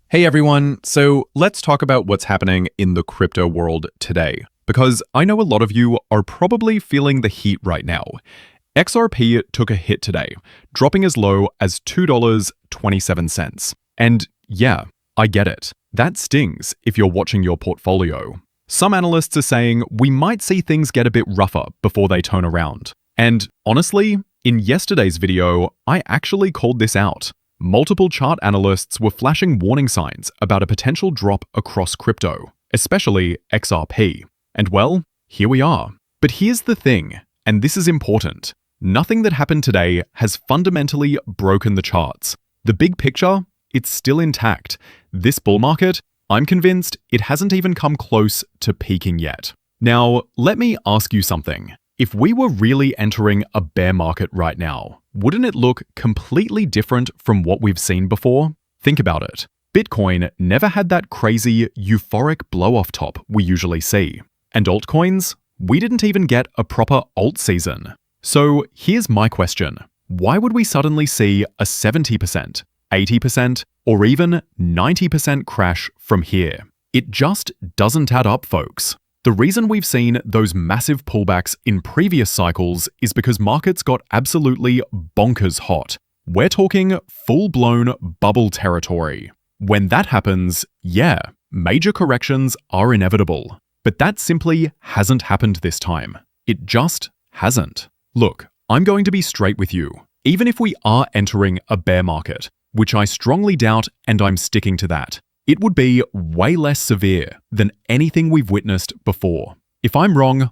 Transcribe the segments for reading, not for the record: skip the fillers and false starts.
Hey everyone, so let's talk about what's happening in the crypto world today, because I know a lot of you are probably feeling the heat right now. XRP took a hit today, dropping as low as $2.27. And yeah, I get it. That stings if you're watching your portfolio. Some analysts are saying we might see things get a bit rougher before they turn around. And honestly, in yesterday's video, I actually called this out. Multiple chart analysts were flashing warning signs about a potential drop across crypto, especially XRP. And well, here we are. But here's the thing, and this is important. Nothing that happened today has fundamentally broken the charts. The big picture, it's still intact. This bull market, I'm convinced it hasn't even come close to peaking yet. Now, let me ask you something. If we were really entering a bear market right now, wouldn't it look completely different from what we've seen before? Think about it. Bitcoin never had that crazy, euphoric blow-off top we usually see. And altcoins? We didn't even get a proper alt season. So here's my question. Why would we suddenly see a 70%, 80%, or even 90% crash from here? It just doesn't add up, folks. The reason we've seen those massive pullbacks in previous cycles is because markets got absolutely bonkers hot. We're talking full-blown bubble territory. When that happens, yeah, major corrections are inevitable. But that simply hasn't happened this time. It just hasn't. Look, I'm going to be straight with you. Even if we are entering a bear market, which I strongly doubt and I'm sticking to that, it would be way less severe than anything we've witnessed before. If I'm wrong,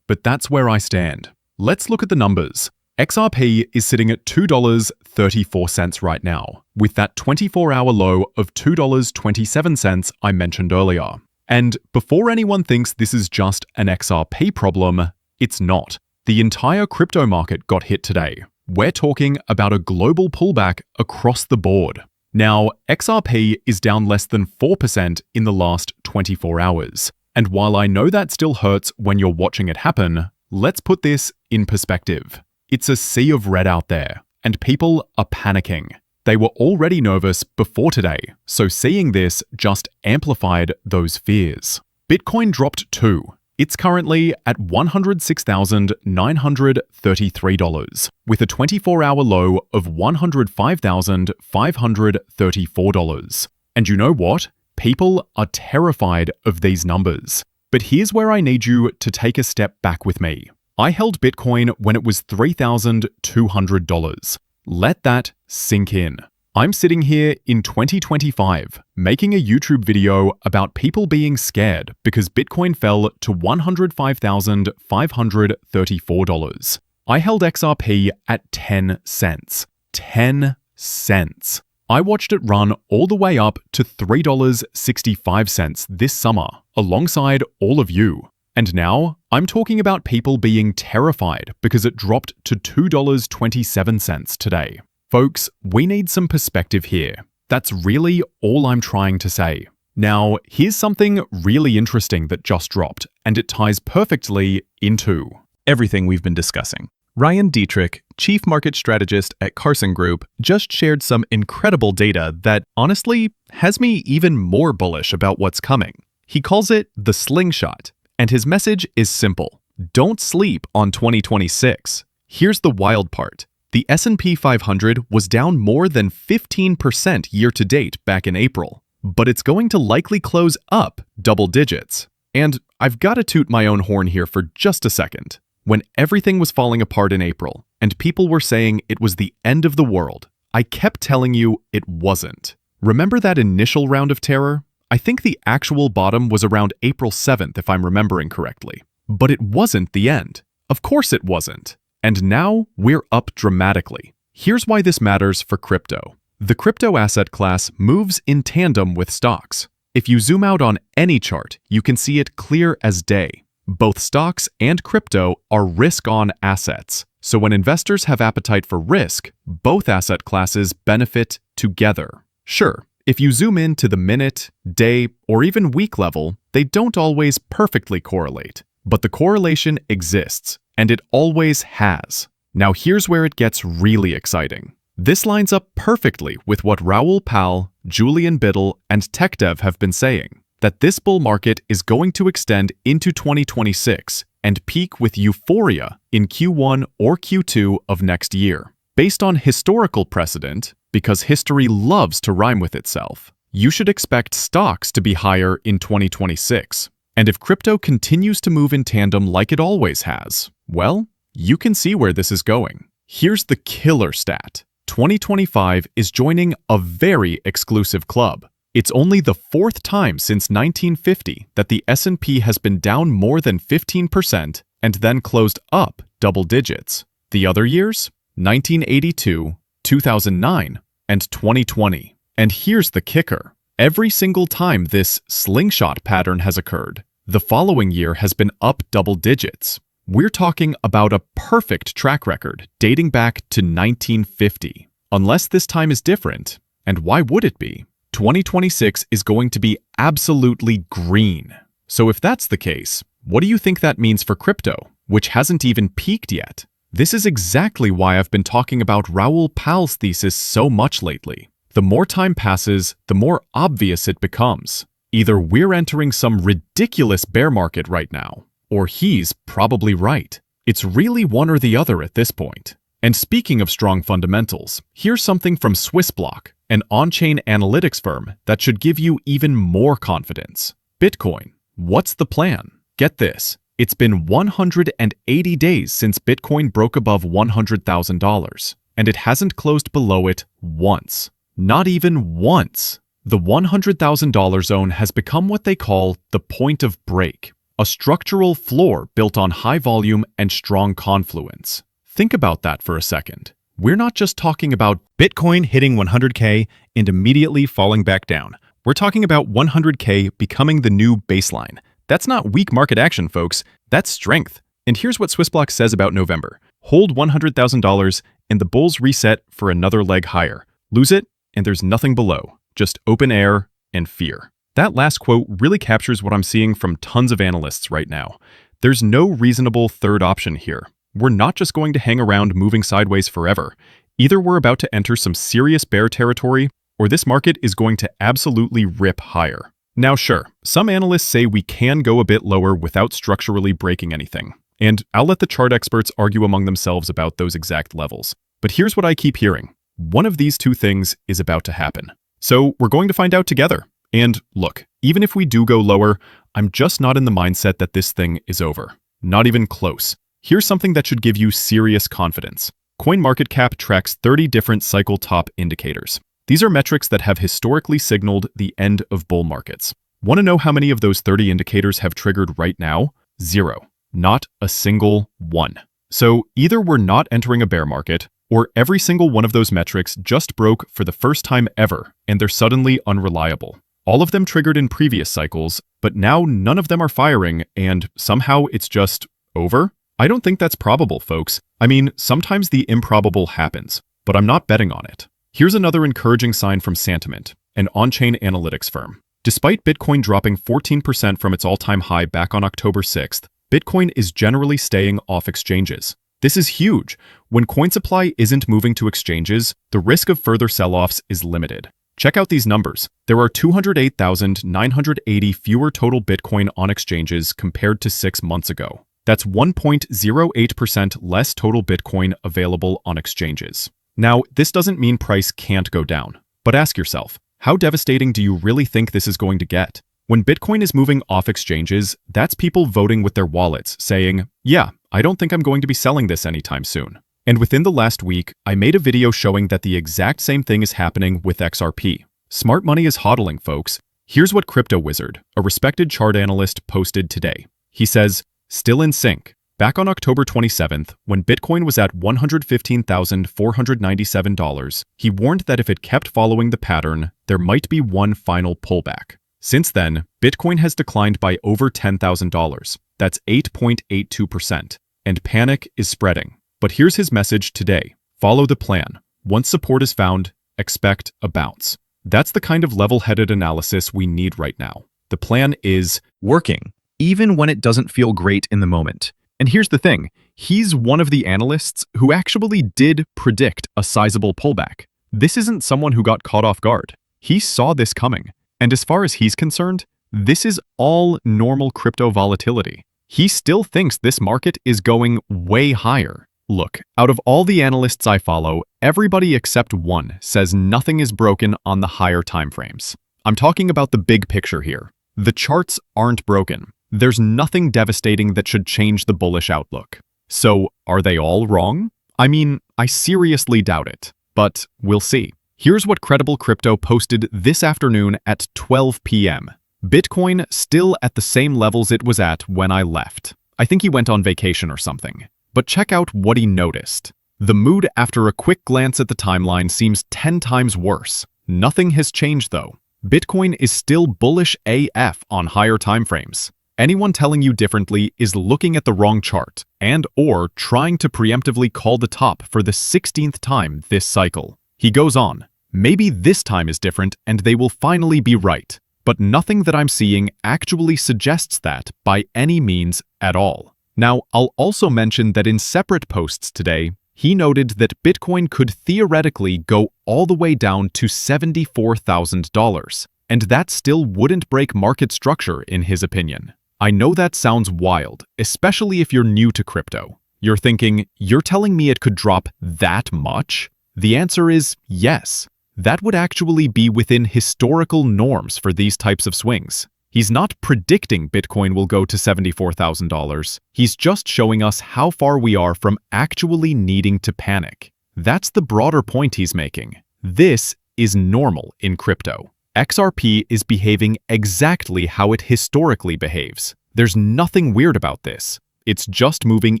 but that's where I stand. Let's look at the numbers. XRP is sitting at $2.34 right now, with that 24-hour low of $2.27 I mentioned earlier. And before anyone thinks this is just an XRP problem, it's not. The entire crypto market got hit today. We're talking about a global pullback across the board. Now, XRP is down less than 4% in the last 24 hours. And while I know that still hurts when you're watching it happen, let's put this in perspective. It's a sea of red out there, and people are panicking. They were already nervous before today, so seeing this just amplified those fears. Bitcoin dropped too. It's currently at $106,933, with a 24-hour low of $105,534. And you know what? People are terrified of these numbers. But here's where I need you to take a step back with me. I held Bitcoin when it was $3,200. Let that sink in. I'm sitting here in 2025, making a YouTube video about people being scared because Bitcoin fell to $105,534. I held XRP at 10 cents. 10 cents. I watched it run all the way up to $3.65 this summer, alongside all of you. And now, I'm talking about people being terrified because it dropped to $2.27 today. Folks, we need some perspective here. That's really all I'm trying to say. Now, here's something really interesting that just dropped, and it ties perfectly into everything we've been discussing. Ryan Dietrich, chief market strategist at Carson Group, just shared some incredible data that honestly has me even more bullish about what's coming. He calls it the slingshot, and his message is simple. Don't sleep on 2026. Here's the wild part. The S&P 500 was down more than 15% year-to-date back in April, but it's going to likely close up double digits. And I've got to toot my own horn here for just a second. When everything was falling apart in April, and people were saying it was the end of the world, I kept telling you it wasn't. Remember that initial round of terror? I think the actual bottom was around April 7th, if I'm remembering correctly. But it wasn't the end. Of course it wasn't. And now we're up dramatically. Here's why this matters for crypto. The crypto asset class moves in tandem with stocks. If you zoom out on any chart, you can see it clear as day. Both stocks and crypto are risk-on assets. So when investors have appetite for risk, both asset classes benefit together. Sure, if you zoom in to the minute, day, or even week level, they don't always perfectly correlate. But the correlation exists. And it always has. Now here's where it gets really exciting. This lines up perfectly with what Raoul Pal, Julian Biddle, and TechDev have been saying, that this bull market is going to extend into 2026 and peak with euphoria in Q1 or Q2 of next year. Based on historical precedent, because history loves to rhyme with itself, you should expect stocks to be higher in 2026. And if crypto continues to move in tandem like it always has, well, you can see where this is going. Here's the killer stat. 2025 is joining a very exclusive club. It's only the fourth time since 1950 that the S&P has been down more than 15% and then closed up double digits. The other years? 1982, 2009, and 2020. And here's the kicker. Every single time this slingshot pattern has occurred, the following year has been up double digits. We're talking about a perfect track record dating back to 1950. Unless this time is different, and why would it be? 2026 is going to be absolutely green. So if that's the case, what do you think that means for crypto, which hasn't even peaked yet? This is exactly why I've been talking about Raoul Pal's thesis so much lately. The more time passes, the more obvious it becomes. Either we're entering some ridiculous bear market right now, or he's probably right. It's really one or the other at this point. And speaking of strong fundamentals, here's something from Swissblock, an on-chain analytics firm that should give you even more confidence. Bitcoin. What's the plan? Get this. It's been 180 days since Bitcoin broke above $100,000, and it hasn't closed below it once. Not even once. The $100,000 zone has become what they call the point of break, a structural floor built on high volume and strong confluence. Think about that for a second. We're not just talking about Bitcoin hitting 100K and immediately falling back down. We're talking about 100K becoming the new baseline. That's not weak market action, folks. That's strength. And here's what Swissblock says about November. Hold $100,000 and the bulls reset for another leg higher. Lose it and there's nothing below, just open air and fear. That last quote really captures what I'm seeing from tons of analysts right now. There's no reasonable third option here. We're not just going to hang around moving sideways forever. Either we're about to enter some serious bear territory, or this market is going to absolutely rip higher. Now sure, some analysts say we can go a bit lower without structurally breaking anything. And I'll let the chart experts argue among themselves about those exact levels. But here's what I keep hearing. One of these two things is about to happen. So we're going to find out together. And look, even if we do go lower, I'm just not in the mindset that this thing is over. Not even close. Here's something that should give you serious confidence. CoinMarketCap tracks 30 different cycle top indicators. These are metrics that have historically signaled the end of bull markets. Want to know how many of those 30 indicators have triggered right now? 0. Not a single one. So either we're not entering a bear market, or every single one of those metrics just broke for the first time ever, and they're suddenly unreliable. All of them triggered in previous cycles, but now none of them are firing, and somehow it's just over? I don't think that's probable, folks. I mean, sometimes the improbable happens, but I'm not betting on it. Here's another encouraging sign from Santiment, an on-chain analytics firm. Despite Bitcoin dropping 14% from its all-time high back on October 6th, Bitcoin is generally staying off exchanges. This is huge. When coin supply isn't moving to exchanges, the risk of further sell-offs is limited. Check out these numbers. There are 208,980 fewer total Bitcoin on exchanges compared to 6 months ago. That's 1.08% less total Bitcoin available on exchanges. Now, this doesn't mean price can't go down, but ask yourself, how devastating do you really think this is going to get? When Bitcoin is moving off exchanges, that's people voting with their wallets, saying, yeah, I don't think I'm going to be selling this anytime soon. And within the last week, I made a video showing that the exact same thing is happening with XRP. Smart money is hodling, folks. Here's what Crypto Wizard, a respected chart analyst, posted today. He says, still in sync. Back on October 27th, when Bitcoin was at $115,497, he warned that if it kept following the pattern, there might be one final pullback. Since then, Bitcoin has declined by over $10,000. That's 8.82%. And panic is spreading. But here's his message today. Follow the plan. Once support is found, expect a bounce. That's the kind of level-headed analysis we need right now. The plan is working, even when it doesn't feel great in the moment. And here's the thing, He's one of the analysts who actually did predict a sizable pullback. This isn't someone who got caught off guard. He saw this coming. And as far as he's concerned, this is all normal crypto volatility. He still thinks this market is going way higher. Look, out of all the analysts I follow, everybody except one says nothing is broken on the higher timeframes. I'm talking about the big picture here. The charts aren't broken. There's nothing devastating that should change the bullish outlook. So, are they all wrong? I mean, I seriously doubt it, but we'll see. Here's what Credible Crypto posted this afternoon at 12 p.m. Bitcoin still at the same levels it was at when I left. I think he went on vacation or something. But check out what he noticed. The mood after a quick glance at the timeline seems 10 times worse. Nothing has changed though. Bitcoin is still bullish AF on higher timeframes. Anyone telling you differently is looking at the wrong chart and/or trying to preemptively call the top for the 16th time this cycle. He goes on, maybe this time is different and they will finally be right. But nothing that I'm seeing actually suggests that by any means at all. Now, I'll also mention that in separate posts today, he noted that Bitcoin could theoretically go all the way down to $74,000, and that still wouldn't break market structure in his opinion. I know that sounds wild, especially if you're new to crypto. You're thinking, you're telling me it could drop that much? The answer is yes. That would actually be within historical norms for these types of swings. He's not predicting Bitcoin will go to $74,000. He's just showing us how far we are from actually needing to panic. That's the broader point he's making. This is normal in crypto. XRP is behaving exactly how it historically behaves. There's nothing weird about this. It's just moving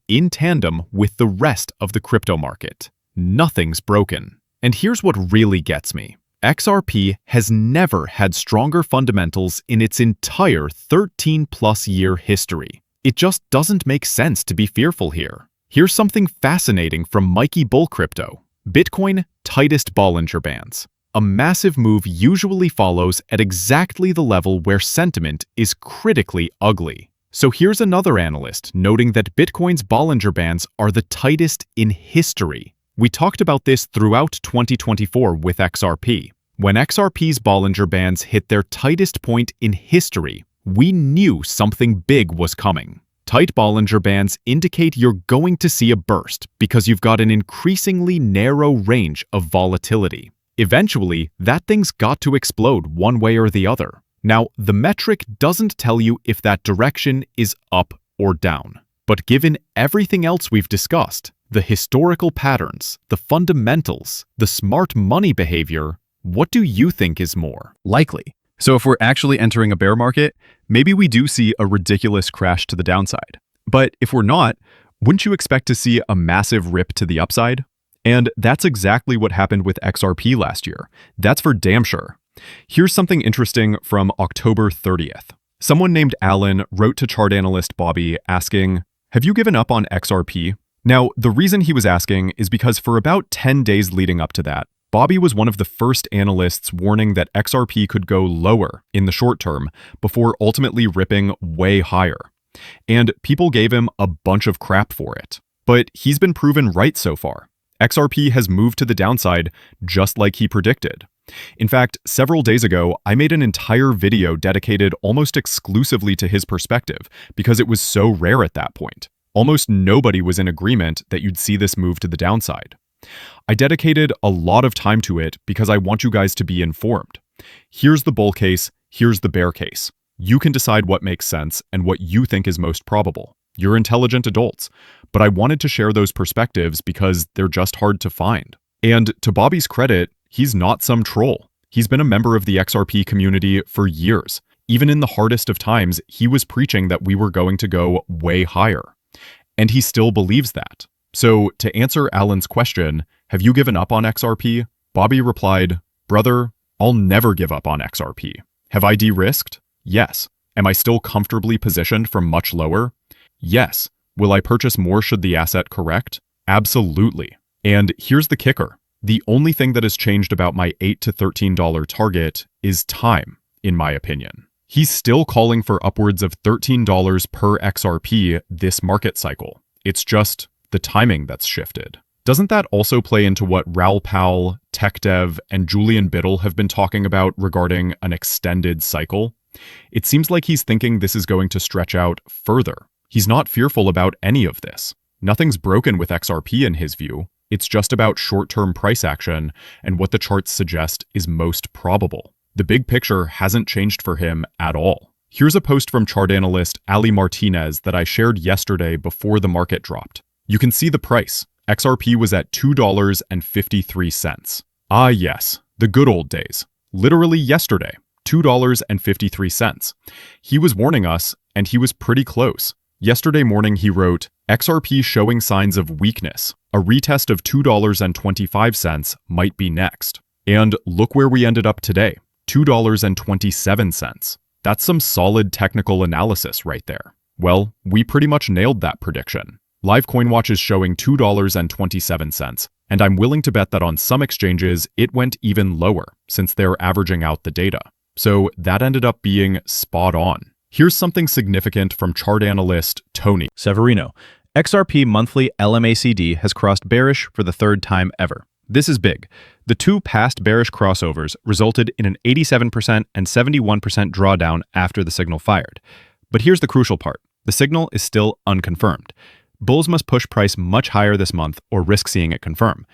in tandem with the rest of the crypto market. Nothing's broken. And here's what really gets me. XRP has never had stronger fundamentals in its entire 13-plus year history. It just doesn't make sense to be fearful here. Here's something fascinating from Mikey Bull Crypto. Bitcoin tightest Bollinger Bands. A massive move usually follows at exactly the level where sentiment is critically ugly. So here's another analyst noting that Bitcoin's Bollinger Bands are the tightest in history. We talked about this throughout 2024 with XRP. When XRP's Bollinger Bands hit their tightest point in history, we knew something big was coming. Tight Bollinger Bands indicate you're going to see a burst because you've got an increasingly narrow range of volatility. Eventually, that thing's got to explode one way or the other. Now, the metric doesn't tell you if that direction is up or down. But given everything else we've discussed, the historical patterns, the fundamentals, the smart money behavior, what do you think is more Likely. So if we're actually entering a bear market, maybe we do see a ridiculous crash to the downside. But if we're not, wouldn't you expect to see a massive rip to the upside? And that's exactly what happened with XRP last year. That's for damn sure. Here's something interesting from October 30th. Someone named Alan wrote to chart analyst Bobby asking, "Have you given up on XRP?" Now, the reason he was asking is because for about 10 days leading up to that, Bobby was one of the first analysts warning that XRP could go lower in the short term before ultimately ripping way higher. And people gave him a bunch of crap for it. But he's been proven right so far. XRP has moved to the downside just like he predicted. In fact, several days ago, I made an entire video dedicated almost exclusively to his perspective because it was so rare at that point. Almost nobody was in agreement that you'd see this move to the downside. I dedicated a lot of time to it because I want you guys to be informed. Here's the bull case, here's the bear case. You can decide what makes sense and what you think is most probable. You're intelligent adults, but I wanted to share those perspectives because they're just hard to find. And to Bobby's credit, he's not some troll. He's been a member of the XRP community for years. Even in the hardest of times, he was preaching that we were going to go way higher. And he still believes that. So to answer Alan's question, have you given up on XRP? Bobby replied, "Brother, I'll never give up on XRP. Have I de-risked? Yes. Am I still comfortably positioned from much lower? Yes. Will I purchase more should the asset correct? Absolutely. And here's the kicker. The only thing that has changed about my $8 to $13 target is time, in my opinion. He's still calling for upwards of $13 per XRP this market cycle. It's just the timing that's shifted. Doesn't that also play into what Raoul Pal, TechDev, and Julian Biddle have been talking about regarding an extended cycle? It seems like he's thinking this is going to stretch out further. He's not fearful about any of this. Nothing's broken with XRP in his view. It's just about short-term price action and what the charts suggest is most probable. The big picture hasn't changed for him at all. Here's a post from chart analyst Ali Martinez that I shared yesterday before the market dropped. You can see the price. XRP was at $2.53. Ah yes, the good old days. Literally yesterday, $2.53. He was warning us, and he was pretty close. Yesterday morning he wrote, XRP showing signs of weakness. A retest of $2.25 might be next. And look where we ended up today, $2.27. That's some solid technical analysis right there. Well, we pretty much nailed that prediction. Live CoinWatch is showing $2.27, and I'm willing to bet that on some exchanges it went even lower since they're averaging out the data. So that ended up being spot on. Here's something significant from chart analyst Tony Severino. XRP monthly LMACD has crossed bearish for the third time ever. This is big. The two past bearish crossovers resulted in an 87% and 71% drawdown after the signal fired. But here's the crucial part. The signal is still unconfirmed. Bulls must push price much higher this month or risk seeing it confirm.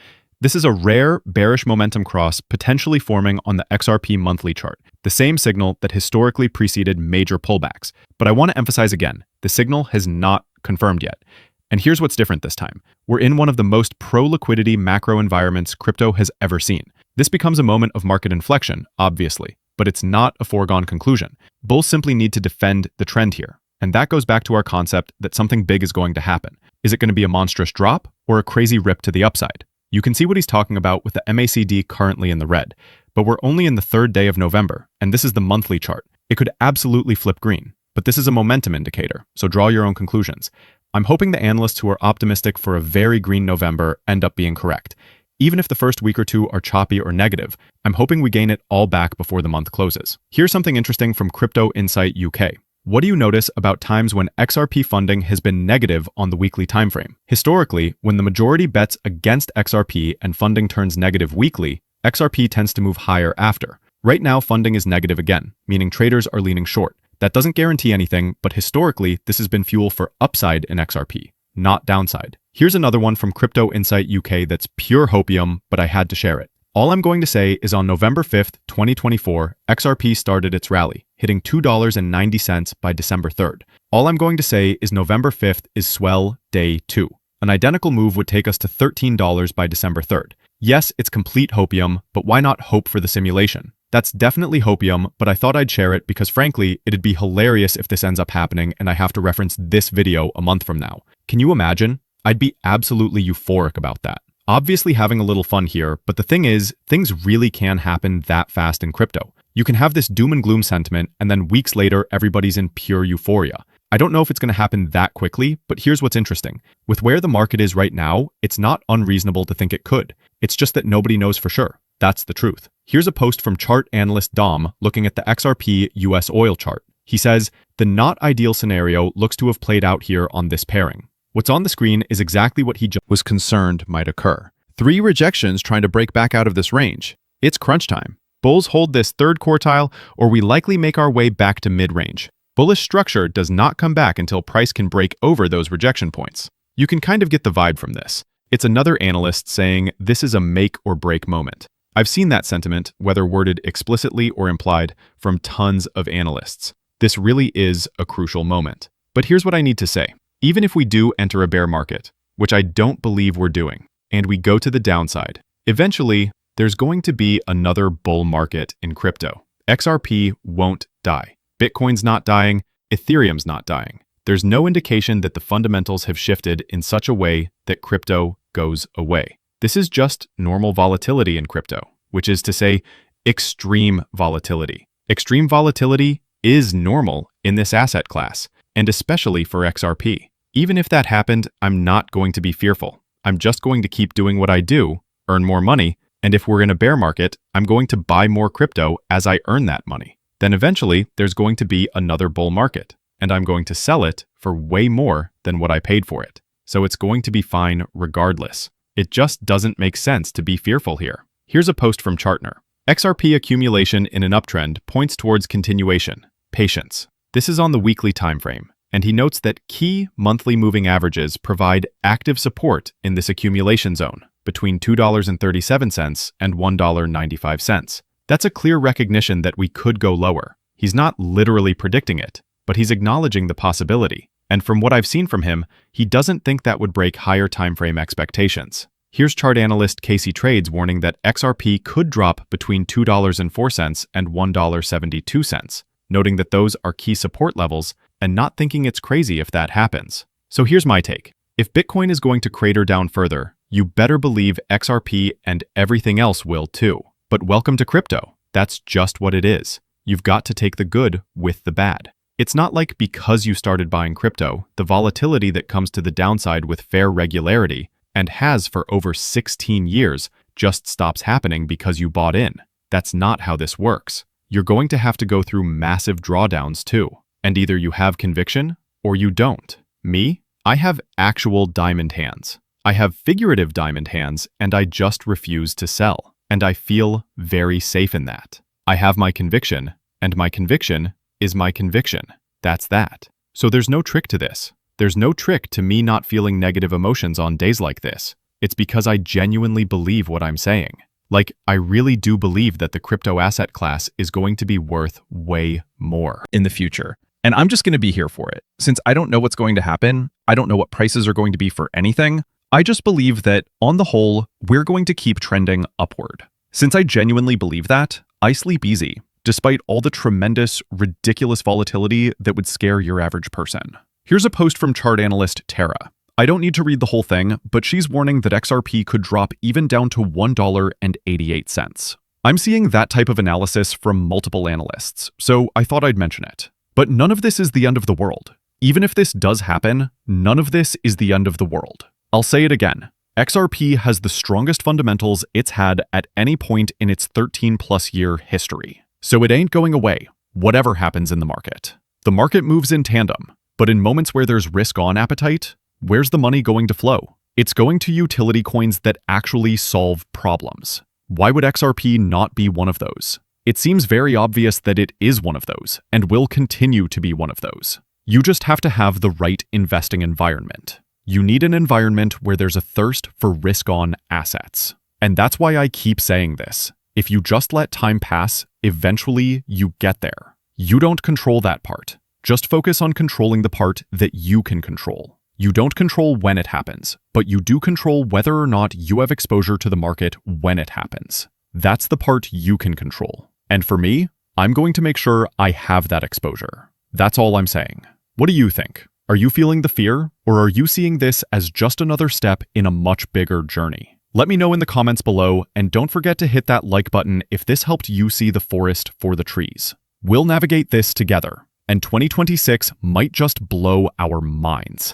This is a rare bearish momentum cross potentially forming on the XRP monthly chart, the same signal that historically preceded major pullbacks. But I want to emphasize again, the signal has not confirmed yet. And here's what's different this time. We're in one of the most pro-liquidity macro environments crypto has ever seen. This becomes a moment of market inflection, obviously, but it's not a foregone conclusion. Bulls simply need to defend the trend here. And that goes back to our concept that something big is going to happen. Is it going to be a monstrous drop or a crazy rip to the upside? You can see what he's talking about with the MACD currently in the red, but we're only in the third day of November, and this is the monthly chart. It could absolutely flip green, but this is a momentum indicator, so draw your own conclusions. I'm hoping the analysts who are optimistic for a very green November end up being correct. Even if the first week or two are choppy or negative, I'm hoping we gain it all back before the month closes. Here's something interesting from Crypto Insight UK. What do you notice about times when XRP funding has been negative on the weekly timeframe? Historically, when the majority bets against XRP and funding turns negative weekly, XRP tends to move higher after. Right now, funding is negative again, meaning traders are leaning short. That doesn't guarantee anything, but historically, this has been fuel for upside in XRP, not downside. Here's another one from Crypto Insight UK that's pure hopium, but I had to share it. All I'm going to say is on November 5th, 2024, XRP started its rally, hitting $2.90 by December 3rd. All I'm going to say is November 5th is swell day 2. An identical move would take us to $13 by December 3rd. Yes, it's complete hopium, but why not hope for the simulation? That's definitely hopium, but I thought I'd share it because frankly, it'd be hilarious if this ends up happening and I have to reference this video a month from now. Can you imagine? I'd be absolutely euphoric about that. Obviously having a little fun here, but the thing is, things really can happen that fast in crypto. You can have this doom and gloom sentiment, and then weeks later, everybody's in pure euphoria. I don't know if it's going to happen that quickly, but here's what's interesting. With where the market is right now, it's not unreasonable to think it could. It's just that nobody knows for sure. That's the truth. Here's a post from chart analyst Dom looking at the XRP US oil chart. He says, the not ideal scenario looks to have played out here on this pairing. What's on the screen is exactly what he just was concerned might occur. 3 rejections trying to break back out of this range. It's crunch time. Bulls hold this third quartile, or we likely make our way back to mid-range. Bullish structure does not come back until price can break over those rejection points. You can kind of get the vibe from this. It's another analyst saying this is a make or break moment. I've seen that sentiment, whether worded explicitly or implied, from tons of analysts. This really is a crucial moment. But here's what I need to say. Even if we do enter a bear market, which I don't believe we're doing, and we go to the downside, eventually, there's going to be another bull market in crypto. XRP won't die. Bitcoin's not dying. Ethereum's not dying. There's no indication that the fundamentals have shifted in such a way that crypto goes away. This is just normal volatility in crypto, which is to say, extreme volatility. Extreme volatility is normal in this asset class, and especially for XRP. Even if that happened, I'm not going to be fearful. I'm just going to keep doing what I do, earn more money, and if we're in a bear market, I'm going to buy more crypto as I earn that money. Then eventually, there's going to be another bull market, and I'm going to sell it for way more than what I paid for it. so it's going to be fine regardless. It just doesn't make sense to be fearful here. Here's a post from Chartner. XRP accumulation in an uptrend points towards continuation. Patience. This is on the weekly time frame, and he notes that key monthly moving averages provide active support in this accumulation zone between $2.37 and $1.95. That's a clear recognition that we could go lower. He's not literally predicting it, but he's acknowledging the possibility. And from what I've seen from him, he doesn't think that would break higher timeframe expectations. Here's chart analyst Casey Trades warning that XRP could drop between $2.04 and $1.72, noting that those are key support levels and not thinking it's crazy if that happens. So here's my take. If Bitcoin is going to crater down further, you better believe XRP and everything else will too. But welcome to crypto. That's just what it is. You've got to take the good with the bad. It's not like because you started buying crypto, the volatility that comes to the downside with fair regularity, and has for over 16 years, just stops happening because you bought in. That's not how this works. You're going to have to go through massive drawdowns too. And either you have conviction or you don't. Me? I have actual diamond hands. I have figurative diamond hands, and I just refuse to sell. And I feel very safe in that. I have my conviction, and my conviction is my conviction. That's that. So there's no trick to this. There's no trick to me not feeling negative emotions on days like this. It's because I genuinely believe what I'm saying. Like, I really do believe that the crypto asset class is going to be worth way more in the future. And I'm just going to be here for it. Since I don't know what's going to happen, I don't know what prices are going to be for anything, I just believe that, on the whole, we're going to keep trending upward. Since I genuinely believe that, I sleep easy, despite all the tremendous, ridiculous volatility that would scare your average person. Here's a post from chart analyst Tara. I don't need to read the whole thing, but she's warning that XRP could drop even down to $1.88. I'm seeing that type of analysis from multiple analysts, so I thought I'd mention it. But none of this is the end of the world. Even if this does happen, none of this is the end of the world. I'll say it again. XRP has the strongest fundamentals it's had at any point in its 13-plus year history. So it ain't going away, whatever happens in the market. The market moves in tandem, but in moments where there's risk-on appetite, where's the money going to flow? It's going to utility coins that actually solve problems. Why would XRP not be one of those? It seems very obvious that it is one of those, and will continue to be one of those. You just have to have the right investing environment. You need an environment where there's a thirst for risk-on assets. And that's why I keep saying this. If you just let time pass, eventually you get there. You don't control that part. Just focus on controlling the part that you can control. You don't control when it happens, but you do control whether or not you have exposure to the market when it happens. That's the part you can control. And for me, I'm going to make sure I have that exposure. That's all I'm saying. What do you think? Are you feeling the fear, or are you seeing this as just another step in a much bigger journey? Let me know in the comments below, and don't forget to hit that like button if this helped you see the forest for the trees. We'll navigate this together, and 2026 might just blow our minds.